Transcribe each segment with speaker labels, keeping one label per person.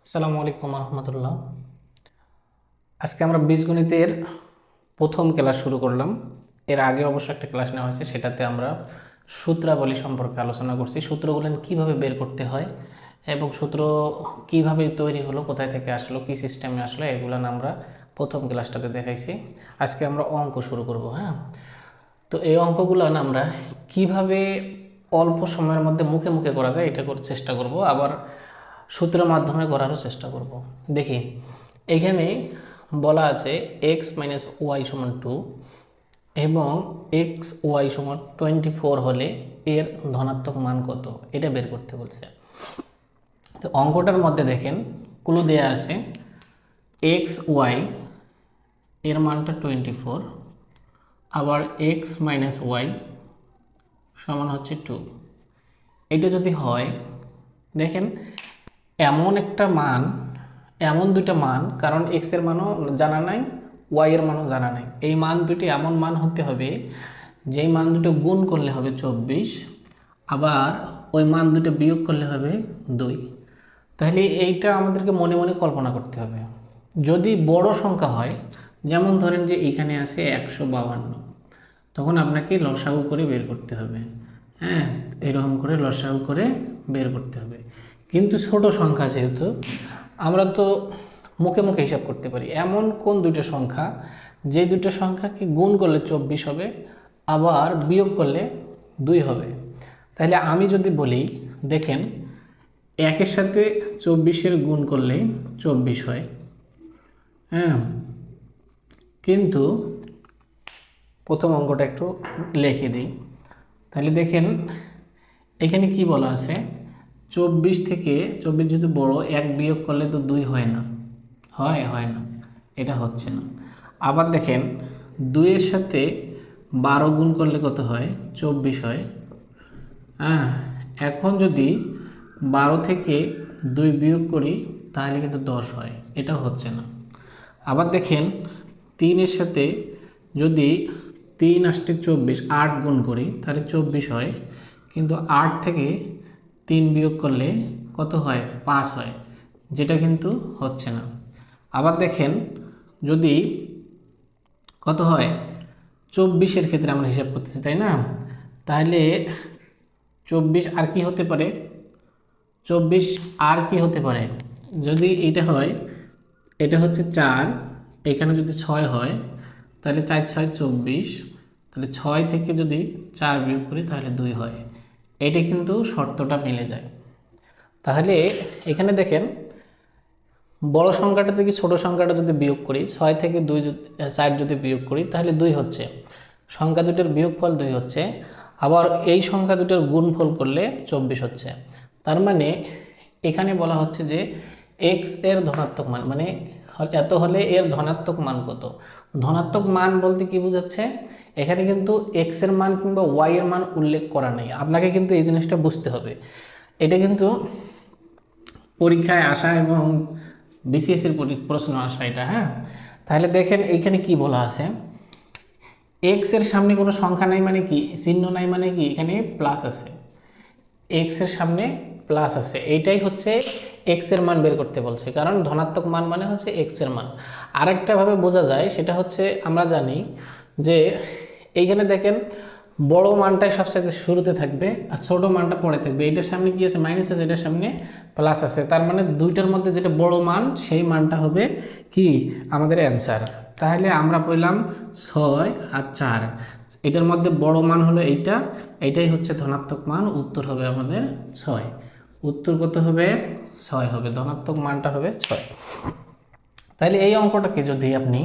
Speaker 1: আসসালামু আলাইকুম রহমতুল্লাহ। আজকে আমরা বীজগণিতের প্রথম ক্লাস শুরু করলাম। এর আগে অবশ্য একটা ক্লাস নেওয়া হয়েছে, সেটাতে আমরা সূত্রাবলী সম্পর্কে আলোচনা করছি। সূত্রগুলো কিভাবে বের করতে হয় এবং সূত্র কিভাবে তৈরি হলো, কোথায় থেকে আসলো, কি সিস্টেমে আসলো, এগুলো আমরা প্রথম ক্লাসটাতে দেখাইছি। আজকে আমরা অঙ্ক শুরু করব। হ্যাঁ, তো এই অঙ্কগুলো আমরা কিভাবে অল্প সময়ের মধ্যে মুখে মুখে করা যায় এটা করার চেষ্টা করব, আবার সূত্রের মাধ্যমে করারও চেষ্টা করব। দেখি, এখানে বলা আছে এক্স মাইনাস ওয়াই সমান 2 এবং এক্স ওয়াই সমান 24 হলে এর ধনাত্মক মান কত, এটা বের করতে বলছে। তো অঙ্কটার মধ্যে দেখেন ক্লু দেয়া আছে এক্স ওয়াই এর মানটা 24, আবার এক্স মাইনাস ওয়াই সমান হচ্ছে 2। এটা যদি হয়, দেখেন এমন একটা মান, এমন দুইটা মান, কারণ এক্স এর মানও জানা নাই, ওয়াই এর মানও জানা নাই। এই মান দুটি এমন মান হতে হবে যেই মান দুটো গুণ করলে হবে 24, আবার ওই মান দুটো বিয়োগ করলে হবে 2। তাহলে এইটা আমাদেরকে মনে মনে কল্পনা করতে হবে। যদি বড় সংখ্যা হয়, যেমন ধরেন যে এখানে আছে 152, তখন আপনাকে লসাগু করে বের করতে হবে। হ্যাঁ, এরকম করে লসাগু করে বের করতে হবে। কিন্তু ছোট সংখ্যা যেহেতু, আমরা তো মুখে মুখে হিসাব করতে পারি। এমন কোন দুটো সংখ্যা, যে দুটো সংখ্যাকে গুণ করলে 24 হবে, আবার বিয়োগ করলে 2 হবে। তাহলে আমি যদি বলি, দেখেন একের সাথে 24-এর গুণ করলে 24 হয়। হ্যাঁ, কিন্তু প্রথম অঙ্কটা একটু লিখে দিই। তাহলে দেখেন এখানে কি বলা আছে, 24 থেকে 24 যদি বড়, 1 বিয়োগ করলে তো 2 হয় না, হয় না, এটা হচ্ছে না। আবার দেখেন 2-এর সাথে 12 গুণ করলে কত হয়, 24 হয়। হ্যাঁ, এখন যদি 12 থেকে 2 বিয়োগ করি তাহলে কিন্তু 10 হয়, এটা হচ্ছে না। আবার দেখেন 3-এর সাথে যদি 3 আসতে 24, 8 গুণ করি তাহলে 24 হয়, কিন্তু 8 থেকে 3 বিয়োগ করলে কত হয়, 5 হয়, যেটা কিন্তু হচ্ছে না। আবার দেখেন যদি কত হয়, 24-এর ক্ষেত্রে আমরা হিসাব করতেছি, তাই না? তাহলে 24 আর কি হতে পারে, 24 আর কি হতে পারে, যদি এটা হয়, এটা হচ্ছে 4, এখানে যদি 6 হয় তাহলে 4 6 24, তাহলে 6 থেকে যদি 4 বিয়োগ করি তাহলে 2 হয়। এটা কিন্তু শর্তটা মিলে যায়। তাহলে এখানে দেখেন বড় সংখ্যাটা থেকে ছোট সংখ্যাটা যদি বিয়োগ করি, 6 থেকে 4 যদি বিয়োগ করি তাহলে 2 হচ্ছে, সংখ্যা দুটোর বিয়োগফল 2 হচ্ছে। আবার এই সংখ্যা দুটোর গুণফল করলে 24 হচ্ছে। তার মানে এখানে বলা হচ্ছে যে এক্স এর ধনাত্মক মান, মানে এত হলে এর ধনাত্মক মান কত। ধনাত্মক মান বলতে কি বোঝাচ্ছে, এখানে কিন্তু এক্স এর মান কিংবা ওয়াই এর মান উল্লেখ করা নেই। আপনাকে কিন্তু এই জিনিসটা বুঝতে হবে। এটা কিন্তু পরীক্ষায় আসা এবং বিসিএস এর প্রশ্ন আসা এটা। হ্যাঁ, তাহলে দেখেন এইখানে কি বলা আছে, এক্স এর সামনে কোনো সংখ্যা নাই মানে কি, চিহ্ন নাই মানে কি, এখানে প্লাস আছে, এক্স এর সামনে প্লাস আছে, এইটাই হচ্ছে এক্স এর মান বের করতে বলছে, কারণ ধনাত্মক মান মানে হচ্ছে এক্স এর মান। আরেকটা ভাবে বোঝা যায়, সেটা হচ্ছে আমরা জানি যে এইখানে দেখেন বড় মানটাই সবচেয়ে শুরুতে থাকবে আর ছোট মানটা পরে থাকবে। এটার সামনে কি আছে, মাইনাস আছে, এটার সামনে প্লাস আছে, তার মানে দুইটার মধ্যে যেটা বড় মান সেই মানটা হবে কি আমাদের অ্যান্সার। তাহলে আমরা পেলাম 6 আর 4, এটার মধ্যে বড় মান হলো এইটা, এইটাই হচ্ছে ধনাত্মক মান, উত্তর হবে আমাদের 6। উত্তর কত হবে, 6 হবে, ধনাত্মক মানটা হবে 6। তাহলে এই অঙ্কটাকে যদি আপনি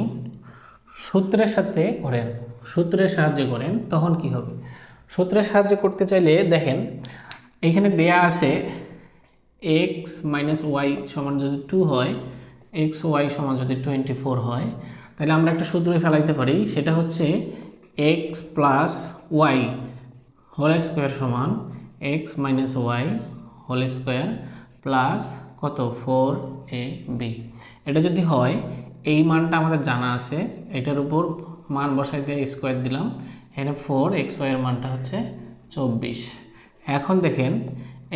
Speaker 1: সূত্রের সাথে করেন, সূত্রের সাহায্যে করেন, তখন কি হবে। সূত্রের সাহায্যে করতে চাইলে দেখেন এখানে দেয়া আছে এক্স মাইনাস ওয়াই সমান যদি 2 হয়, এক্স ওয়াই সমান যদি 24 হয়, তাহলে আমরা একটা সূত্র ফেলাইতে পারি, সেটা হচ্ছে x plus y whole square সমান x minus y whole square plus কত 4ab। এটা যদি হয়, এই মানটা আমাদের জানা আছে, এটার উপর মান বসাই দিয়ে স্কোয়ার দিলাম, এখানে 4, xy এর মানটা হচ্ছে 24। এখন দেখেন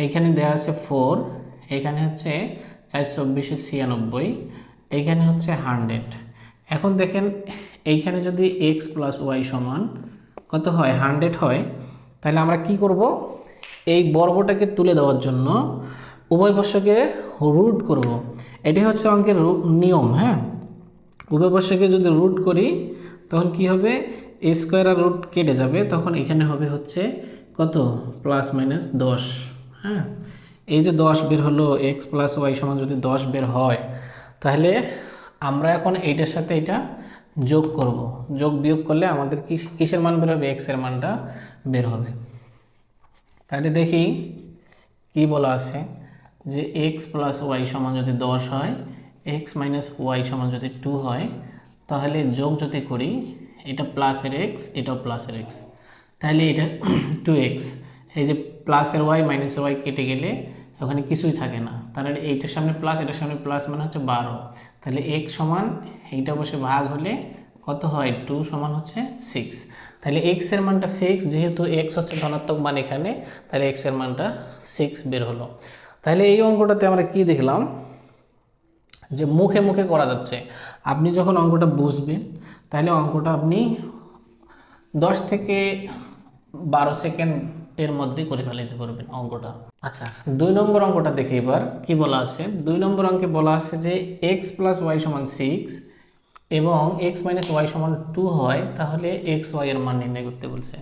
Speaker 1: এইখানে দেওয়া আছে 4, এখানে হচ্ছে 4 × 96 এইখানে হচ্ছে 100। এখন দেখেন এইখানে যদি x প্লাস ওয়াই সমান কত হয় 100 হয়, তাহলে আমরা কি করব, এই বর্গটাকে তুলে দেওয়ার জন্য উভয় পাশকে রুট করব। এটাই হচ্ছে অঙ্কের নিয়ম। হ্যাঁ, উভয় পাশকে যদি রুট করি তখন কি হবে, a স্কোয়ার আর রুট কেটে যাবে, তখন এখানে হবে হচ্ছে কত প্লাস মাইনাস 10। হ্যাঁ, এই যে 10 বের হলো, x প্লাস ওয়াই সমান যদি 10 বের হয়, তাহলে আমরা এখন এইটার সাথে এটা যোগ করব। যোগ বিয়োগ করলে আমাদের কিসের মান বের হবে, x এর মানটা বের হবে। তাহলে দেখি কি বলা আছে, যে x প্লাস ওয়াই সমান যদি 10 হয়, x মাইনাস ওয়াই সমান যদি 2 হয়, তাহলে যোগ যদি করি, এটা প্লাসের x, এটাও প্লাসের x, তাহলে এটা 2x। এই যে প্লাসের y মাইনাসের y কেটে গেলে ওখানে কিছুই থাকে না, তাহলে এইটার সামনে প্লাস, এটার সামনে প্লাস, মানে হচ্ছে 12। তাহলে x সমান এইটা বসে ভাগ হলে কত হয়, 2 সমান হচ্ছে 6। তাহলে x এর মানটা 6, যেহেতু x হচ্ছে ধনাত্মক মান এখানে, তাহলে x এর মানটা 6 বের হলো। তাহলে এই অঙ্কটাতে আমরা কি দেখলাম, যে মুখে মুখে করা যাচ্ছে। আপনি যখন অঙ্কটা বুঝবেন, তাহলে অঙ্কটা আপনি 10 থেকে 12 সেকেন্ড এর মধ্যে করে ফেলাইতে পারবেন অঙ্কটা। আচ্ছা, 2 নম্বর অঙ্কটা দেখে এবার কি বলা আছে। 2 নম্বর অঙ্কে বলা আছে যে x প্লাস ওয়াই সমান 6 এবং x মাইনাস ওয়াই সমান 2 হয়, তাহলে x ওয়াই এর মান নির্ণয় করতে বলছে।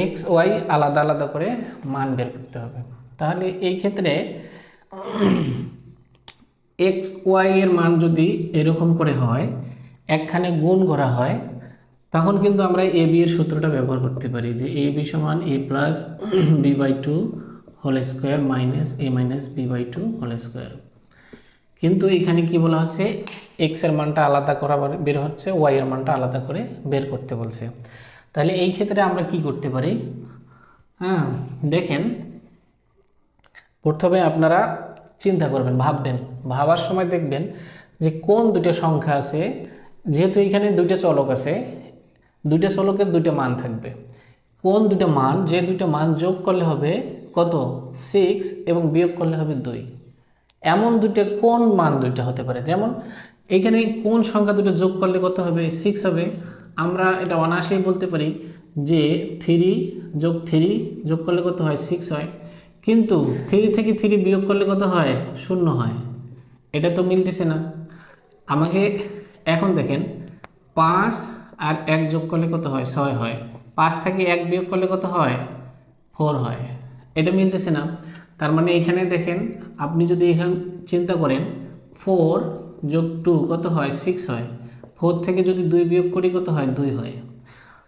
Speaker 1: x ওয়াই আলাদা আলাদা করে মান বের করতে হবে। তাহলে এই ক্ষেত্রে x ওয়াই এর মান যদি এরকম করে হয়, একখানে গুণ করা হয়, তখন কিন্তু আমরা এ বি এর সূত্রটা ব্যবহার করতে পারি, যে এ বি সমান a plus b by 2 whole square minus a minus b by 2 whole square. কিন্তু এখানে কি বলা হচ্ছে, এক্স এর মানটা আলাদা করা বের হচ্ছে, ওয়াই এর মানটা আলাদা করে বের করতে বলছে। তাহলে এই ক্ষেত্রে আমরা কি করতে পারি, হ্যাঁ দেখেন, প্রথমে আপনারা চিন্তা করবেন, ভাববেন, ভাবার সময় দেখবেন যে কোন দুটো সংখ্যা আছে। যেহেতু এখানে দুইটা চলক আছে, দুইটা চলকের দুইটা মান থাকবে, কোন দুটো মান, যে দুটো মান যোগ করলে হবে কত 6 এবং বিয়োগ করলে হবে 2, এমন দুটো কোন মান দুইটা হতে পারে। যেমন এখানে কোন সংখ্যা দুটো যোগ করলে কত হবে 6 হবে, আমরা এটা অনায়াসেই বলতে পারি যে 3 যোগ 3 যোগ করলে কত হয় 6 হয়। কিন্তু 3 থেকে 3 বিয়োগ করলে কত হয় 0 হয়, এটা তো মিলতেছে না। আমাকে এখন দেখেন 5 আর 1 যোগ করলে কত হয় 6 হয়, 5 থেকে 1 বিয়োগ করলে কত হয় 4 হয়, এটা মিলতেছে না। তার মানে এখানে দেখেন, আপনি যদি এখানে চিন্তা করেন 4 যোগ 2 কত হয় 6 হয়, 4 থেকে যদি 2 বিয়োগ করি কত হয় 2 হয়।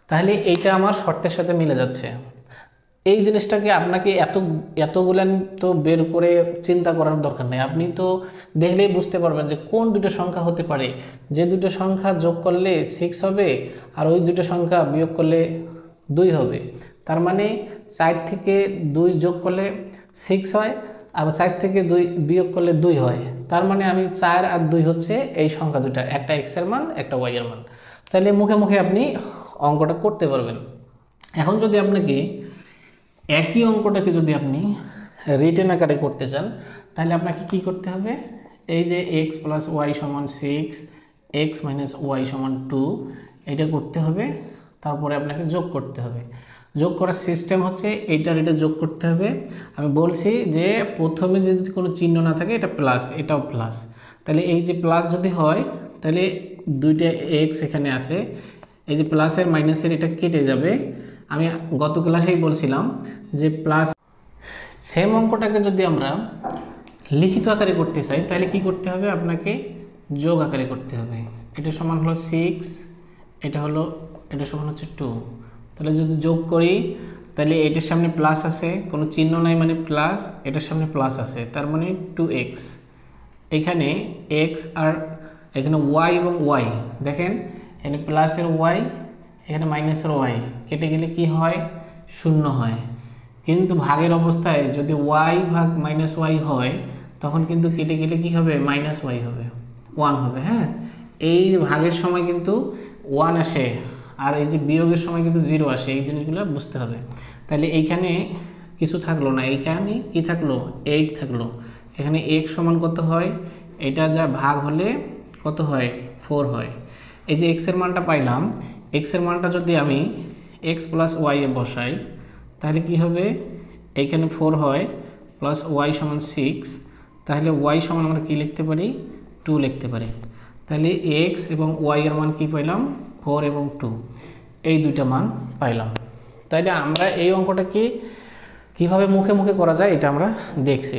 Speaker 1: তাহলে এইটা আমার শর্তের সাথে মিলে যাচ্ছে। এই জিনিসটাকে আপনাকে এতগুলান তো বের করে চিন্তা করার দরকার নেই, আপনি তো দেখলেই বুঝতে পারবেন যে কোন দুটো সংখ্যা হতে পারে, যে দুটো সংখ্যা যোগ করলে 6 হবে আর ওই দুটো সংখ্যা বিয়োগ করলে 2 হবে। তার মানে 4 থেকে 2 যোগ করলে 6 হয়, আবার 4 থেকে 2 বিয়োগ করলে 2 হয়। তার মানে আমি 4 আর 2 হচ্ছে এই সংখ্যা দুটা, একটা x এর মান একটা y এর মান। তাহলে মুখে মুখে আপনি অঙ্কটা করতে পারবেন। এখন যদি আপনাকে একই অঙ্কটাকে যদি আপনি রিটেন আকারে করতে চান, তাহলে আপনাকে কি করতে হবে, এই যে x প্লাস ওয়াই সমান 6, x মাইনাস ওয়াই সমান 2, এটা করতে হবে। তারপরে আপনাকে যোগ করতে হবে। যোগ করার সিস্টেম হচ্ছে এইটার এটা যোগ করতে হবে। আমি বলছি যে প্রথমে যদি কোনো চিহ্ন না থাকে, এটা প্লাস, এটাও প্লাস, তাহলে এই যে প্লাস যদি হয়, তাহলে দুইটা x এখানে আছে, এই যে প্লাসের মাইনাসের এটা কেটে যাবে। আমি গত ক্লাসেই বলছিলাম যে প্লাস সেম অঙ্কটাকে যদি আমরা লিখিত আকারে করতে চাই, তাহলে কি করতে হবে, আপনাকে যোগ আকারে করতে হবে। এটা সমান হলো 6, এটা সমান হচ্ছে 2। তাহলে যদি যোগ করি, তাহলে এটার সামনে প্লাস আছে, কোনো চিহ্ন নাই মানে প্লাস, এটার সামনে প্লাস আছে, তার মানে 2x। এখানে x আর এখানে y এবং y, দেখেন এখানে প্লাসের y, এখানে মাইনাসের y, কেটে গেলে কি হয় 0 হয়। কিন্তু ভাগের অবস্থায় যদি y ভাগ মাইনাস y হয়, তখন কিন্তু কেটে গেলে কি হবে মাইনাস y হবে, 1 হবে। হ্যাঁ, এই ভাগের সময় কিন্তু 1 আসে, আর এই যে বিয়োগের সময় কিন্তু 0 আসে, এই জিনিসগুলো বুঝতে হবে। তাহলে এইখানে কিছু থাকলো না, এইখানে কি থাকলো 8 থাকলো, এখানে x সমান কত হয়, এটা যা ভাগ হলে কত হয় 4 হয়। এই যে x এর মানটা পাইলাম, x এর মানটা যদি আমি x প্লাস y এ বসাই তাহলে কি হবে, এইখানে 4 হয় প্লাস y সমান 6, তাহলে y সমান আমরা কি লিখতে পারি 2 লিখতে পারি। তাহলে x এবং y এর মান কি পাইলাম 4 এবং 2, এই দুইটা মান পাইলাম। তাইলে আমরা এই অঙ্কটা কিভাবে মুখে মুখে করা যায় এটা আমরা দেখছি।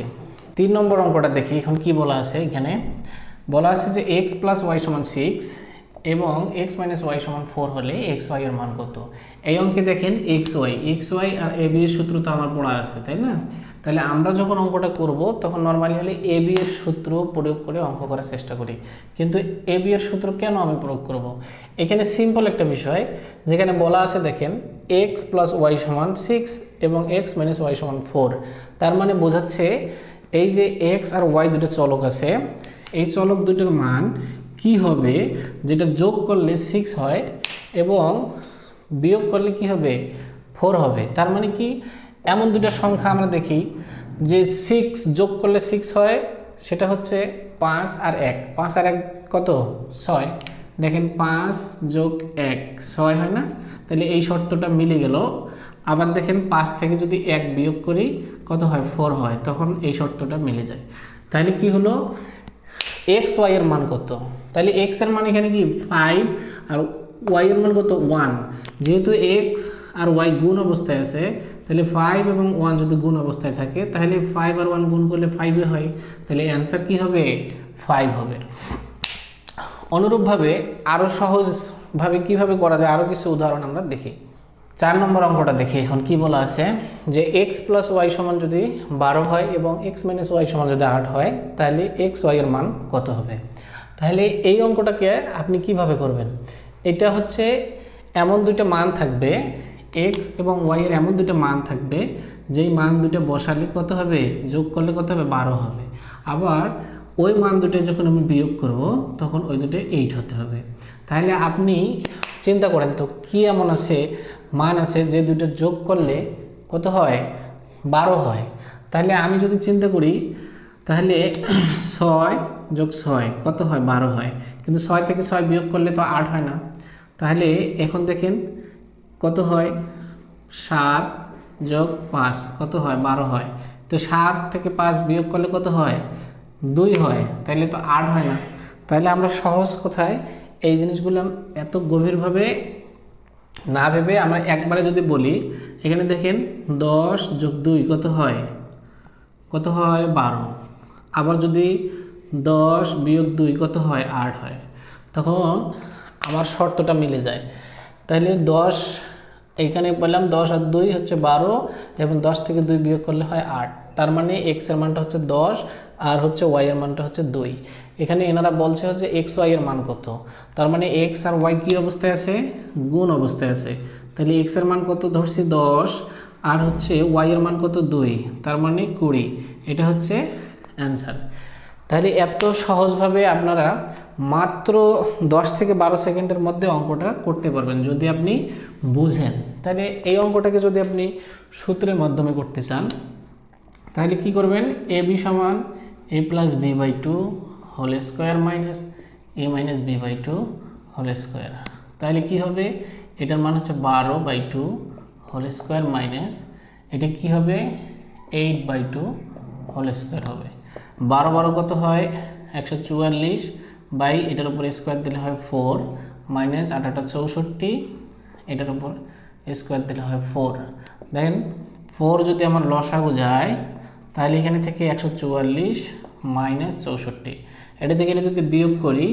Speaker 1: 3 নম্বর অঙ্কটা দেখি এখন কি বলা আছে। এখানে বলা আছে যে x প্লাস ওয়াই সমান 6 এবং x মাইনাস ওয়াই সমান 4 হলে এক্স ওয়াই এর মান কত। এই অঙ্কে দেখেন x Y R A B এর সূত্র তো আমার পড়া আছে, তাই না? তাহলে আমরা যখন অঙ্কটা করব তখন নর্মালি হলে এ বি এর সূত্র প্রয়োগ করে অঙ্ক করার চেষ্টা করি, কিন্তু এ বি এর সূত্র কেন আমি প্রয়োগ করব? এখানে সিম্পল একটা বিষয়, যেখানে বলা আছে দেখেন x প্লাস ওয়াই সমান 6 এবং x মাইনাস ওয়াই সমান 4, তার মানে বোঝাচ্ছে এই যে x আর y দুটো চলক আছে, এই চলক দুটোর মান কি হবে, যেটা যোগ করলে 6 হয় এবং বিয়োগ করলে কি হবে 4 হবে। তার মানে কি, এমন দুটো সংখ্যা আমরা দেখি যে 6 যোগ করলে 6 হয়, সেটা হচ্ছে 5 আর 1, 5 আর 1 কত 6, দেখেন 5 যোগ 1 6 হয় না, তাহলে এই শর্তটা মিলে গেল। আবার দেখেন 5 থেকে যদি 1 বিয়োগ করি কত হয় 4 হয়, তখন এই শর্তটা মিলে যায়। তাহলে কি হলো এক্স ওয়াই এর মান কত, তাহলে এক্স এর মান এখানে কি 5 আর ওয়াই এর মান কত 1, যেহেতু এক্স আর ওয়াই গুণ অবস্থায় আছে তাহলে 5 এবং 1 যদি গুণ অবস্থায় থাকে তাহলে 5 আর 1 গুণ করলে 5 হয়, তাহলে অ্যান্সার কি হবে 5 হবে। অনুরূপভাবে আরও সহজভাবে কিভাবে করা যায় আরও কিছু উদাহরণ আমরা দেখি। 4 নম্বর অঙ্কটা দেখি এখন কি বলা আছে যে x প্লাস ওয়াই সমান যদি 12 হয় এবং x মাইনাস ওয়াই সমান যদি 8 হয় তাহলে x ওয়াই এর মান কত হবে। তাহলে এই অঙ্কটাকে আপনি কিভাবে করবেন, এটা হচ্ছে এমন দুইটা মান থাকবে x এবং y এর, এমন দুইটা মান থাকবে যেই মান দুটো বসালে কত হবে, যোগ করলে কত হবে 12 হবে। আবার ওই মান দুটো যখন আমি বিয়োগ করব তখন ওই দুটো 8 হতে হবে। তাহলে আপনি চিন্তা করেন তো কি এমন আছে মান আছে যে দুটো যোগ করলে কত হয় 12 হয়। তাহলে আমি যদি চিন্তা করি তাহলে 6 যোগ 6 কত হয় 12 হয়, কিন্তু 6 থেকে 6 বিয়োগ করলে তো 8 হয় না। তাহলে এখন দেখেন কত হয় 7 যোগ 5 কত হয় 12 হয়, তো 7 থেকে 5 বিয়োগ করলে কত হয় 2 হয়, তাহলে তো 8 হয় না। তাহলে আমরা সহজ কথায় এই জিনিসগুলো এত গভীরভাবে না ভেবে আমরা একবারে যদি বলি, এখানে দেখেন 10 যোগ 2 কত হয় 12, আবার যদি 10 বিয়োগ 2 কত হয় 8 হয়, তখন আমার শর্তটা মিলে যায়। তাহলে 10 এইখানে বললাম 10 আর 2 হচ্ছে 12 এবং 10 থেকে 2 বিয়োগ করলে হয় 8, তার মানে x এর মানটা হচ্ছে 10 আর হচ্ছে y এর মানটা হচ্ছে 2। এখানে এনারা বলছে হচ্ছে x y এর মান কত, তার মানে x আর y কি অবস্থায় আছে, গুণ অবস্থায় আছে। তাহলে x এর মান কত ধরছি 10 আর হচ্ছে y এর মান কত 2, তার মানে 20, এটা হচ্ছে অ্যান্সার। তাহলে এত সহজভাবে আপনারা মাত্র 10 থেকে 12 সেকেন্ডের মধ্যে অঙ্কটা করতে পারবেন যদি আপনি বুঝেন। তাহলে এই অঙ্কটাকে যদি আপনি সূত্রের মাধ্যমে করতে চান তাহলে কি করবেন, এ বি সমান a plus b by 2 whole square minus a minus b by 2 whole square. তাহলে কি হবে, এটার মান হচ্ছে 12/2 হোল স্কোয়ার মাইনাস এটা কি হবে 8/2 হোল স্কোয়ার হবে। 12 কত হয় 144 বাই এটার উপর স্কোয়ার দিলে হয় 4 মাইনাস 8 64 এটার উপর স্কোয়ার দিলে হয় 4। দেন 4 যদি আমার লসাগু যায় তাহলে এখানে থেকে 144 মাইনাস 64, এটা থেকে এটা যদি বিয়োগ করি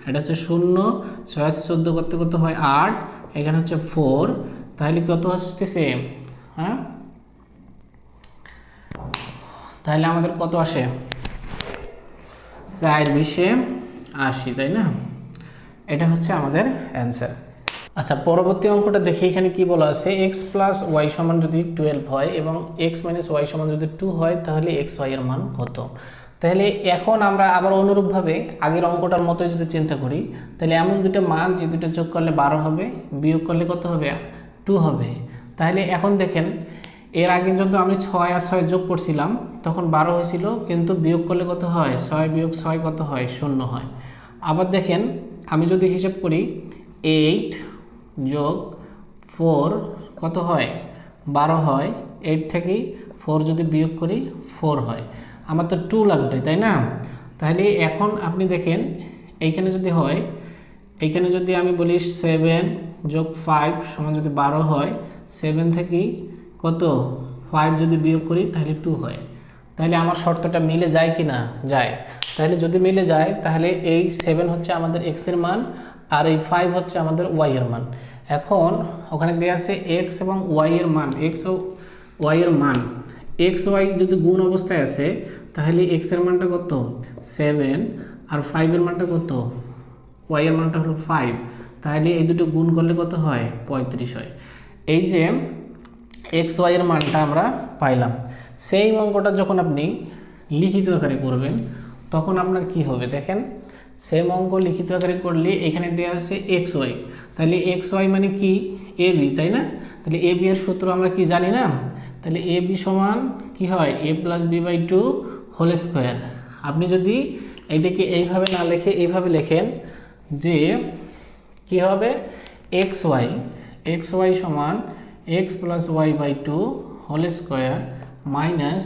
Speaker 1: এটা হচ্ছে 0, 6 আছে 14 করতে করতে হয় 8, এখানে হচ্ছে 4, তাহলে কত আসতেছে, হ্যাঁ তাহলে আমাদের কত আসে 4/20 তাই না, এটা হচ্ছে আমাদের অ্যান্সার। আচ্ছা পরবর্তী অঙ্কটা দেখি এখানে কি বলা আছে, x প্লাস ওয়াই সমান যদি 12 হয় এবং x মাইনাস ওয়াই সমান যদি 2 হয় তাহলে এক্স ওয়াই এর মান কত। তাহলে এখন আমরা আবার অনুরূপভাবে আগের অঙ্কটার মতোই যদি চিন্তা করি তাহলে এমন দুটো মান যে দুটো যোগ করলে 12 হবে, বিয়োগ করলে কত হবে 2 হবে। তাহলে এখন দেখেন এর আগে যখন আমি 6 আর 6 যোগ করছিলাম তখন 12 হয়েছিল, কিন্তু বিয়োগ করলে কত হয়, 6 বিয়োগ 6 কত হয়, 0 হয়। আবার দেখেন আমি যদি হিসাব করি 8 যোগ 4 কত হয়, 12 হয়। 8 থেকে 4 যদি বিয়োগ করি 4 হয়। আমার তো 2 লাগবে, তাই না? তাহলে এখন আপনি দেখেন এইখানে যদি হয়, এইখানে যদি আমি বলি 7 যোগ 5 সমান যদি 12 হয়, 7 থেকে কত 5 যদি বিয়োগ করি তাহলে 2 হয়। তাহলে আমার শর্তটা মিলে যায় কি না, যায়। তাহলে যদি মিলে যায় তাহলে এই 7 হচ্ছে আমাদের x এর মান, আর এই 5 হচ্ছে আমাদের y এর মান। এখন ওখানে দেওয়া আছে x এবং y এর মান, x ও y এর মান, x y যদি গুণ অবস্থায় আছে তাহলে x এর মানটা কত 7 আর 5 এর মানটা কত, y এর মানটা হলো 5। তাহলে এই দুটো গুণ করলে কত হয়, 35 হয়। এই যে x y এর মানটা আমরা পাইলাম। সেই অঙ্কটা যখন আপনি লিখিত আকারে করবেন তখন আপনার কি হবে দেখেন, সেম অঙ্ক লিখিত আকারে করলে এখানে দেওয়া আছে এক্স ওয়াই, তাহলে এক্স ওয়াই মানে কি, এ বি, তাই না? তাহলে এ বি এর সূত্র আমরা কি জানি না? তাহলে এ বি সমান কি হয়, a plus b by 2 whole square. আপনি যদি এইটাকে এইভাবে না লিখে এইভাবে লেখেন যে কি হবে, এক্স ওয়াই সমান x plus y by 2 whole square minus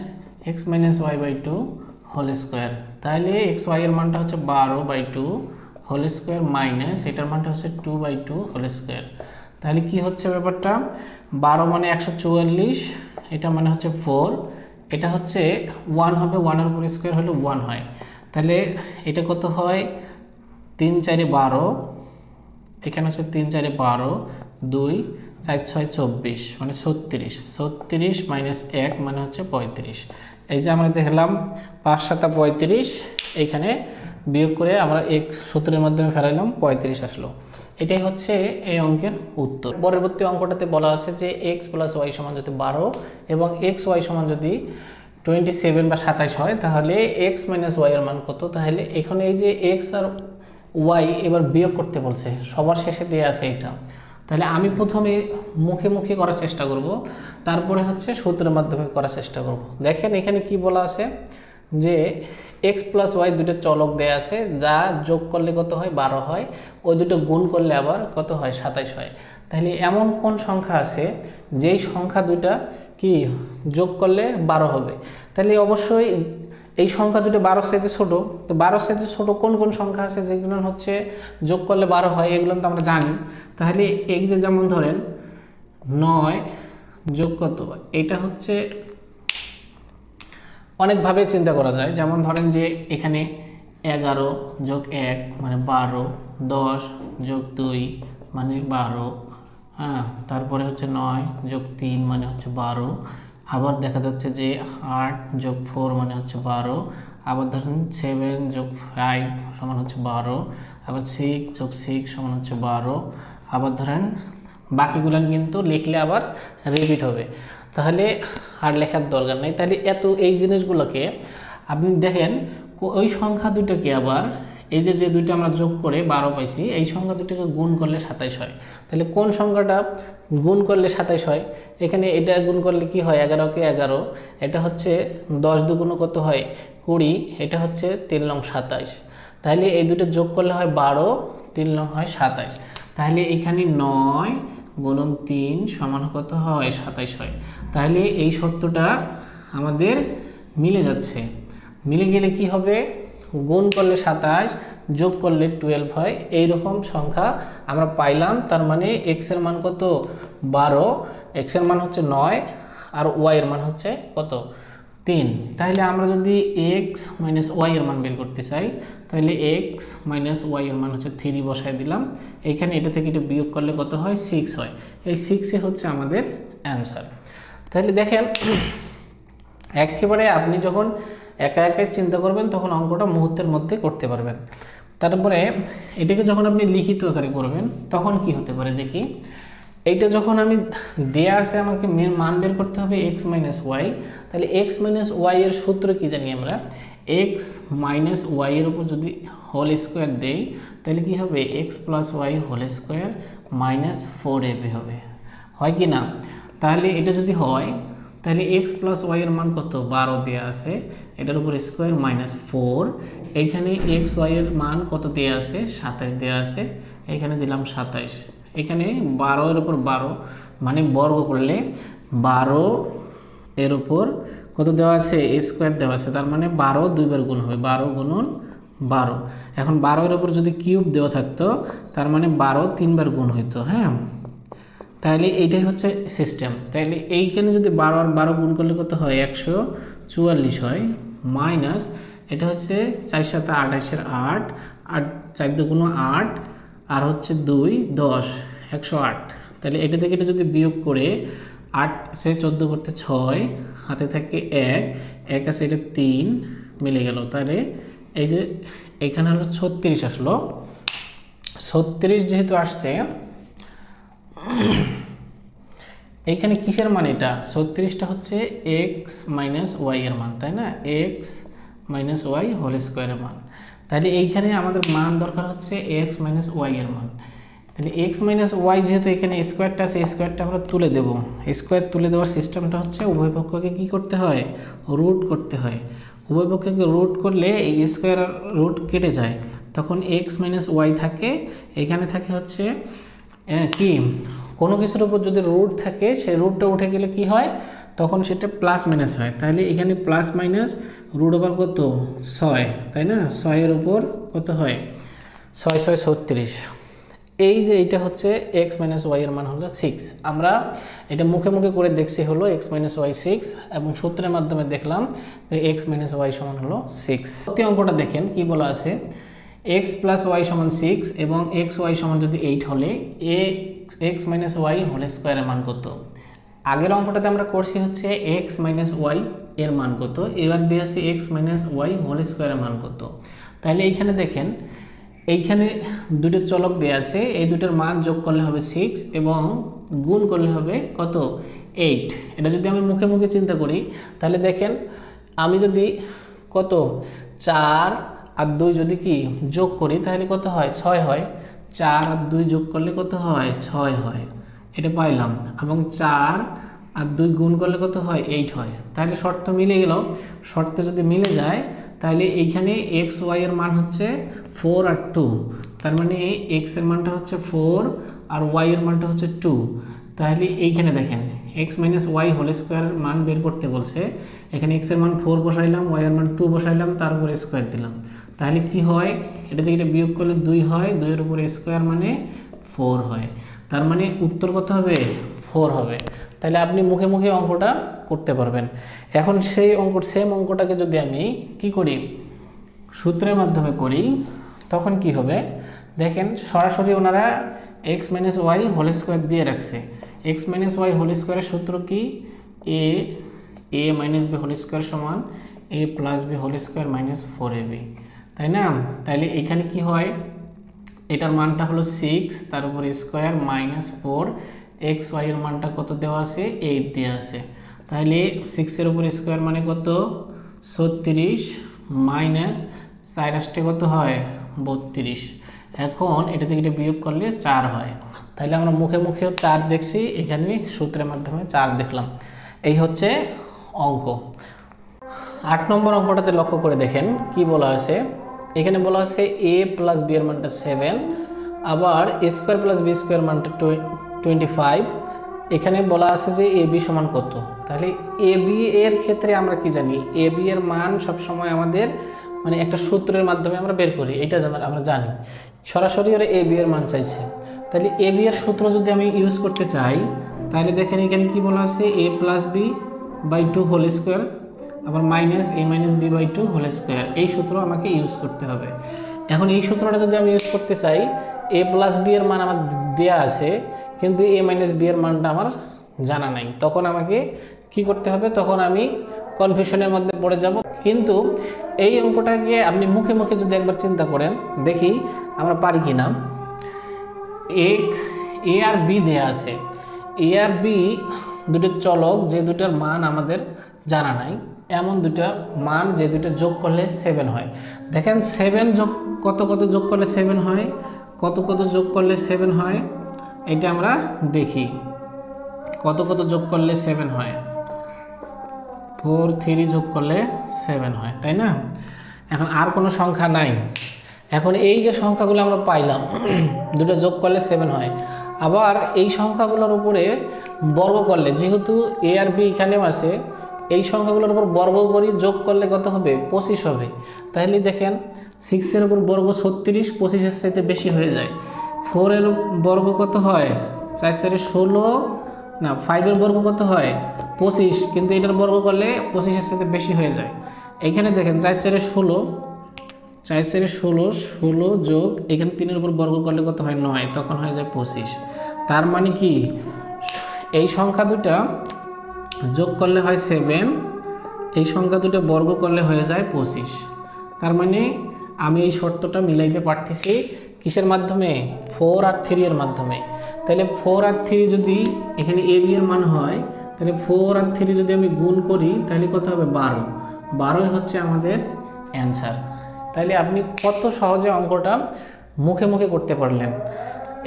Speaker 1: x minus y by 2 whole square. তাহলে এক্স ওয়াই এর মানটা হচ্ছে 12 বাই 2 হোল স্কোয়ার মাইনাস এটার মানটা হচ্ছে 2 বাই 2 হোল স্কোয়ার। তাহলে কি হচ্ছে ব্যাপারটা, 12 মানে 144, এটা মানে হচ্ছে 4, এটা হচ্ছে 1 হবে, 1 এর উপর স্কোয়ার হলে 1 হয়। তাহলে এটা কত হয়, 3 4 12, এখানে হচ্ছে 3 4 12, 2 4 6 24 মানে 36 মাইনাস 1 মানে হচ্ছে 35। এই যে আমরা দেখলাম 5 7 35, এইখানে বিয়োগ করে আমরা এক সূত্রের মাধ্যমে ফেরাইলাম, 35 আসলো। এটাই হচ্ছে এই অঙ্কের উত্তর। পরবর্তী অঙ্কটাতে বলা আছে যে x প্লাস ওয়াই সমান যদি 12 এবং এক্স ওয়াই সমান যদি 27 বা 27 হয় তাহলে x মাইনাস ওয়াই এর মান কত। তাহলে এখানে এই যে x আর y এবার বিয়োগ করতে বলছে, সবার শেষে দিয়ে আছে এটা। তাহলে আমি প্রথমে মুখে মুখে করার চেষ্টা করব, তারপরে হচ্ছে সূত্রের মাধ্যমে করার চেষ্টা করব। দেখেন এখানে কি বলা আছে যে x প্লাস ওয়াই দুটো চলক দেয়া আছে, যা যোগ করলে কত হয়, 12 হয়, ওই দুটো গুণ করলে আবার কত হয়, 27 হয়। তাহলে এমন কোন সংখ্যা আছে যেই সংখ্যা দুইটা কি যোগ করলে 12 হবে? তাহলে অবশ্যই এই সংখ্যা দুটো 12 চাইতে ছোট। তো 12 চাইতে ছোট কোন কোন সংখ্যা আছে যেগুলো হচ্ছে যোগ করলে 12 হয়, এগুলো তো আমরা জানি। তাহলে এই যে যেমন ধরেন 9 যোগ কত, এটা হচ্ছে অনেকভাবে চিন্তা করা যায়। যেমন ধরেন যে এখানে 11 যোগ 1 মানে 12, 10 যোগ 2 মানে 12, হ্যাঁ, তারপরে হচ্ছে 9 যোগ 3 মানে হচ্ছে 12, আবার দেখা যাচ্ছে যে 8 যোগ 4 মানে হচ্ছে 12, আবার ধরেন 7 যোগ 5 সমান হচ্ছে 12, আবার 6 যোগ 6 সমান হচ্ছে 12, আবার ধরেন বাকিগুলো কিন্তু লিখলে আবার রিপিট হবে, তাহলে আর লেখার দরকার নেই। তাহলে এত এই জিনিসগুলোকে আপনি দেখেন, ওই সংখ্যা দুটোকে আবার এই যে যে দুইটা আমরা যোগ করে 12 পাইছি, এই সংখ্যা দুটোকে গুণ করলে 27 হয়। তাহলে কোন সংখ্যাটা গুণ করলে 27 হয়? এখানে এটা গুণ করলে কি হয়, 11 কে 11, এটা হচ্ছে 10 দুগুণ কত হয়, 20, এটা হচ্ছে 3 লং 27। তাহলে এই দুটো যোগ করলে হয় 12, 3 লং হয় 27। তাহলে এখানে 9 গুণন 3 সমান কত হয়, 27 হয়। তাহলে এই শর্তটা আমাদের মিলে যাচ্ছে। মিলে গেলে কি হবে, গুণ করলে 27, যোগ করলে 12 হয়। এইরকম সংখ্যা আমরা পাইলাম। তার মানে x এর মান কত, 12, x এর মান হচ্ছে 9 আর y এর মান হচ্ছে কত, 3। তাহলে আমরা যদি x মাইনাস ওয়াই এর মান বের করতে চাই তাহলে x মাইনাস ওয়াই এর মান হচ্ছে 3 বসায় দিলাম। এইখানে এটা থেকে এটা বিয়োগ করলে কত হয়, 6 হয়। এই 6 হচ্ছে আমাদের অ্যান্সার। তাহলে দেখেন একেবারে আপনি যখন একা একা চিন্তা করবেন তখন অঙ্কটা মুহূর্তের মধ্যে করতে পারবেন। তারপরে এটাকে যখন আপনি লিখিত আকারে করবেন তখন কি হতে পারে দেখি। এইটা যখন আমি দেয়া আছে আমাকে মান বের করতে হবে x মাইনাস ওয়াই, তাহলে x মাইনাস ওয়াই এর সূত্র কি জানি আমরা, x মাইনাস ওয়াই এর উপর যদি হোল স্কোয়ার দেই তাহলে কি হবে, x plus y whole square minus 4ab হবে, হয় কি না? তাহলে এটা যদি হয় তাহলে এক্স প্লাস ওয়াই এর মান কত 12 দেওয়া আছে, এটার উপর স্কোয়ার মাইনাস 4, এইখানে এক্স ওয়াই এর মান কত দেওয়া আছে 27 দেওয়া আছে, এখানে দিলাম 27, এখানে 12 এর উপর 12 মানে বর্গ করলে 12 এর উপর কত দেওয়া আছে স্কোয়ার দেওয়া আছে, তার মানে 12 দুইবার গুণ হবে, 12 গুণন 12। এখন 12 এর উপর যদি কিউব দেওয়া থাকতো তার মানে 12 তিনবার গুণ হইতো। হ্যাঁ, তাহলে এইটাই হচ্ছে সিস্টেম। তাহলে এইখানে যদি 12 আর 12 গুণ করলে কত হয় 144 হয়, মাইনাস এটা হচ্ছে 4 7 28 এর 8, 8 4 দুগুণ 8 আর হচ্ছে 2 10 108। তাহলে এটা থেকে এটা যদি বিয়োগ করে 8 সে 14 করতে 6, হাতে থাকে 1 1 আছে, এটা 3 মিলে গেল। তাহলে এই যে এখানে হলো 36 আসলো, 36 যেহেতু আসছে এইখানে কিসের মান, এটা 36টা হচ্ছে এক্স মাইনাস ওয়াই এর মান, তাই না, এক্স মাইনাস ওয়াই হোল স্কোয়ারের মান। তাহলে এইখানে আমাদের মান দরকার হচ্ছে এক্স মাইনাস ওয়াই এর মান। তাহলে এক্স মাইনাস ওয়াই যেহেতু এখানে স্কোয়ারটা আছে, স্কোয়ারটা আমরা তুলে দেবো। স্কোয়ার তুলে দেওয়ার সিস্টেমটা হচ্ছে উভয় পক্ষকে কী করতে হয় রুট করতে হয়। উভয় পক্ষকে রুট করলে এই স্কোয়ার রুট কেটে যায়, তখন এক্স মাইনাস ওয়াই থাকে, এখানে থাকে হচ্ছে কি কোনো কিছুর উপর যদি রুট থাকে সেই রুটটা উঠে গেলে কি হয় তখন সেটা প্লাস মাইনাস হয়। তাহলে এখানে প্লাস মাইনাস রুট ওভার কত 6, তাই না, 6 এর উপর কত হয় 6 6 36। এই যে এটা হচ্ছে এক্স মাইনাস ওয়াই এর মান হলো 6। আমরা এটা মুখে মুখে করে দেখছি হলো এক্স মাইনাস ওয়াই 6, এবং সূত্রের মাধ্যমে দেখলাম যে এক্স মাইনাস ওয়াই সমান হলো 6। প্রতি অঙ্কটা দেখেন কি বলা আছে, এক্স প্লাস ওয়াই সমান 6 এবং এক্স ওয়াই সমান যদি 8 হলে এক্স মাইনাস ওয়াই হোল স্কোয়ারের মান কত। আগের অঙ্কটাতে আমরা করছি হচ্ছে এক্স মাইনাস ওয়াই এর মান কত, এবার দিয়ে আছে এক্স মাইনাস ওয়াই হোল স্কোয়ারের মান কত। তাহলে এইখানে দেখেন এইখানে দুটো চলক দেওয়া আছে, এই দুটোর মান যোগ করলে হবে 6 এবং গুণ করলে হবে কত 8। এটা যদি আমি মুখে মুখে চিন্তা করি তাহলে দেখেন আমি যদি কত 4 আর 2 যদি কি যোগ করি তাহলে কত হয় 6 হয়, 4 আর 2 যোগ করলে কত হয় 6 হয়, এটা পাইলাম। এবং 4 আর 2 গুণ করলে কত হয় 8 হয়। তাহলে শর্ত মিলে গেল, শর্ত যদি মিলে যায় তাহলে এইখানে এক্স ওয়াই এর মান হচ্ছে 4 আর 2, তার মানে এক্স এর মানটা হচ্ছে 4 আর ওয়াই এর মানটা হচ্ছে 2। তাহলে এইখানে দেখেন এক্স মাইনাস ওয়াই হোল স্কোয়ারের মান বের করতে বলছে, এখানে এক্স এর মান 4 বসাইলাম, ওয়াই এর মান 2 বসাইলাম, তার উপরে স্কোয়ার দিলাম। তাহলে কি হয় এটা থেকে এটা বিয়োগ করলে 2 হয়, 2 এর উপরে স্কোয়ার মানে 4 হয়, তার মানে উত্তর কত হবে 4 হবে। তাহলে আপনি মুখে মুখে অঙ্কটা করতে পারবেন। এখন সেই সেম অঙ্কটাকে যদি আমি কি করি সূত্রের মাধ্যমে করি তখন কি হবে দেখেন, সরাসরি ওনারা x minus y whole square দিয়ে রাখছে। এক্স মাইনাস ওয়াই হোল স্কোয়ারের সূত্র কি a minus b whole square সমান a plus b whole square minus 4ab, তাই না। তাহলে এখানে কি হয় এটার মানটা হলো 6, তার উপর স্কোয়ার মাইনাস 4, এক্স ওয়াই এর মানটা কত দেওয়া আছে 8 দেওয়া আছে। তাহলে 6 এর উপর স্কোয়ার মানে কত 36 মাইনাস 4 আসতে কত হয় 32। এখন এটা থেকে এটা বিয়োগ করলে 4 হয়। তাহলে আমরা মুখে মুখেও 4 দেখছি, এখানে সূত্রের মাধ্যমে 4 দেখলাম। এই হচ্ছে অঙ্ক। 8 নম্বর অঙ্কটাতে লক্ষ্য করে দেখেন কি বলা আছে, এখানে বলা আছে a প্লাস বি এর মানটা 7, আবার a square plus b square মানটা 25। এখানে বলা আছে যে এ বি সমান কত। তাহলে এ বি এর ক্ষেত্রে আমরা কি জানি, এ বি এর মান সবসময় আমাদের মানে একটা সূত্রের মাধ্যমে আমরা বের করি, এটা আমরা জানি। সরাসরি ওরা এ বি এর মান চাইছে, তাহলে এ বি এর সূত্র যদি আমি ইউজ করতে চাই তাহলে দেখেন এখানে কি বলা আছে a plus b by 2 whole square, আবার minus a minus b by 2 whole square, এই সূত্র আমাকে ইউজ করতে হবে। এখন এই সূত্রটা যদি আমি ইউজ করতে চাই, এ প্লাস বি এর মান আমার দেয়া আছে কিন্তু এ মাইনাস বি এর মানটা আমার জানা নাই, তখন আমাকে কি করতে হবে, তখন আমি কনফিউশনের মধ্যে পড়ে যাব। কিন্তু এই অঙ্কটাকে আপনি মুখে মুখে যদি একবার চিন্তা করেন দেখি আমরা পারি কি না। এ আর বি দেয়া আছে, এ আর বি দুটো চলক যে দুটার মান আমাদের জানা নাই, এমন দুটা মান যে দুটো যোগ করলে 7 হয়। দেখেন 7 যোগ কত কত যোগ করলে 7 হয়, কত কত যোগ করলে 7 হয়, এটা আমরা দেখি কত কত যোগ করলে 7 হয়। 4 3 যোগ করলে 7 হয়, তাই না? এখন আর কোনো সংখ্যা নাই। এখন এই যে সংখ্যাগুলো আমরা পাইলাম দুটো যোগ করলে 7 হয়। আবার এই সংখ্যাগুলোর উপরে বর্গ করলে, যেহেতু এ আর বি এখানেও আছে, এই সংখ্যাগুলোর উপর বর্গ করি, যোগ করলে কত হবে? 25 হবে। তাহলে দেখেন 6-এর উপর বর্গ 36, 25-এর চাইতে বেশি হয়ে যায়। 4-এর বর্গ কত হয়? 4-4 16, না 5-এর বর্গ কত হয়? 25, কিন্তু এটার বর্গ করলে 25-এর সাথে বেশি হয়ে যায়। এইখানে দেখেন 4-4 16, 4-4 16, 16 যোগ এখানে 3-এর উপর বর্গ করলে কত হয়? 9, তখন হয়ে যায় 25। তার মানে কি এই সংখ্যা দুটা যোগ করলে হয় 7, এই সংখ্যা দুটো বর্গ করলে হয়ে যায় 25। তার মানে আমি এই শর্তটা মিলাইতে পারতেছি কিসের মাধ্যমে? 4 আর 3 এর মাধ্যমে। তাহলে 4 আর 3 যদি এখানে এ বি এর মান হয়, তাহলে 4 আর 3 যদি আমি গুণ করি তাহলে কত হবে? 12। 12 হচ্ছে আমাদের অ্যান্সার। তাহলে আপনি কত সহজে অঙ্কটা মুখে মুখে করতে পারলেন।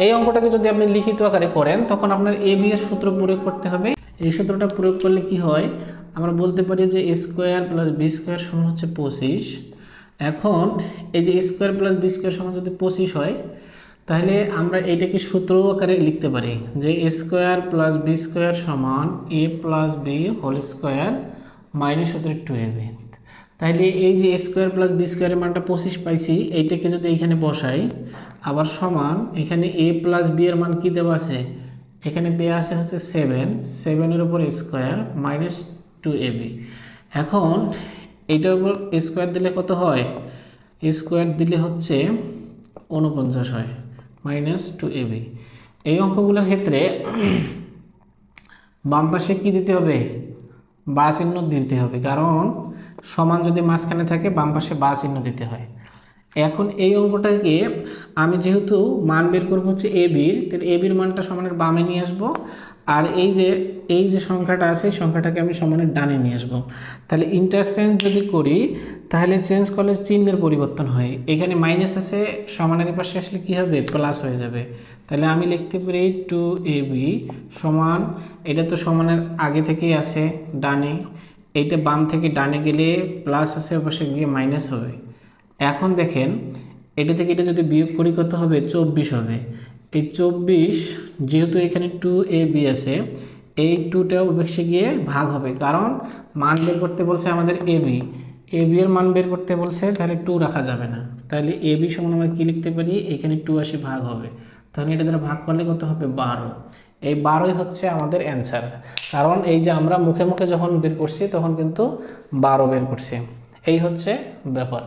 Speaker 1: এই অঙ্কটাকে যদি আপনি লিখিত আকারে করেন তখন আপনার এ বি এর সূত্র প্রয়োগ করতে হবে। এই সূত্রটা প্রয়োগ করলে কি হয়? আমরা বলতে পারি যে a square plus b square সমান হচ্ছে 25। এখন এই যে a square plus b square সমান যদি 25 হয়, তাহলে আমরা এইটাকে সূত্র আকারে লিখতে পারি যে a square plus b square সমান a plus b whole square minus 2ab। তাহলে এই যে এ স্কোয়ার প্লাস বি স্কোয়ারের মানটা 25 পাইছি, এইটাকে যদি এইখানে বসাই, আবার সমান এখানে এ প্লাস বি এর মান কি দেওয়া আছে? এখানে দেওয়া আছে হচ্ছে 7, 7-এর উপর স্কোয়ার মাইনাস 2ab। এখন এইটার উপর স্কোয়ার দিলে কত হয়? স্কোয়ার দিলে হচ্ছে 49 হয়, মাইনাস 2ab। এই অঙ্কগুলোর ক্ষেত্রে বাম পাশে কী দিতে হবে? বা চিহ্ন দিতে হবে, কারণ সমান যদি মাঝখানে থাকে বাম পাশে বা চিহ্ন দিতে হয়। এখন এই অঙ্কটাকে আমি যেহেতু মান বের করবো হচ্ছে এ বির, তাহলে এ বির মানটা সমানের বামে নিয়ে আসবো, আর এই যে সংখ্যাটা আছে এই সংখ্যাটাকে আমি সমানের ডানে নিয়ে আসবো। তাহলে ইন্টারচেঞ্জ যদি করি তাহলে চেঞ্জ করলে চিহ্নের পরিবর্তন হয়। এখানে মাইনাস আছে, সমানের পাশে আসলে কি হবে? প্লাস হয়ে যাবে। তাহলে আমি লিখতে পারি 2ab সমান, এটা তো সমানের আগে থেকেই আছে ডানে, এইটা বাম থেকে ডানে গেলে প্লাস আছে, পাশে গিয়ে মাইনাস হবে। এখন দেখেন এটা থেকে এটা যদি বিয়োগ করি কত হবে? 24 হবে। এই 24 যেহেতু এখানে 2ab আছে, এই 2টাও বেশি গিয়ে ভাগ হবে, কারণ মান বের করতে বলছে আমাদের ab এর মান বের করতে বলছে, তাহলে 2 রাখা যাবে না। তাহলে ab সমান আমরা কি লিখতে পারি? এখানে 2 আসে ভাগ হবে, তাহলে এটা দ্বারা ভাগ করলে কত হবে? 12। এই 12ই হচ্ছে আমাদের অ্যান্সার, কারণ এই যে আমরা মুখে মুখে যখন বের করছি তখন কিন্তু 12 বের করছি। এই হচ্ছে ব্যাপার।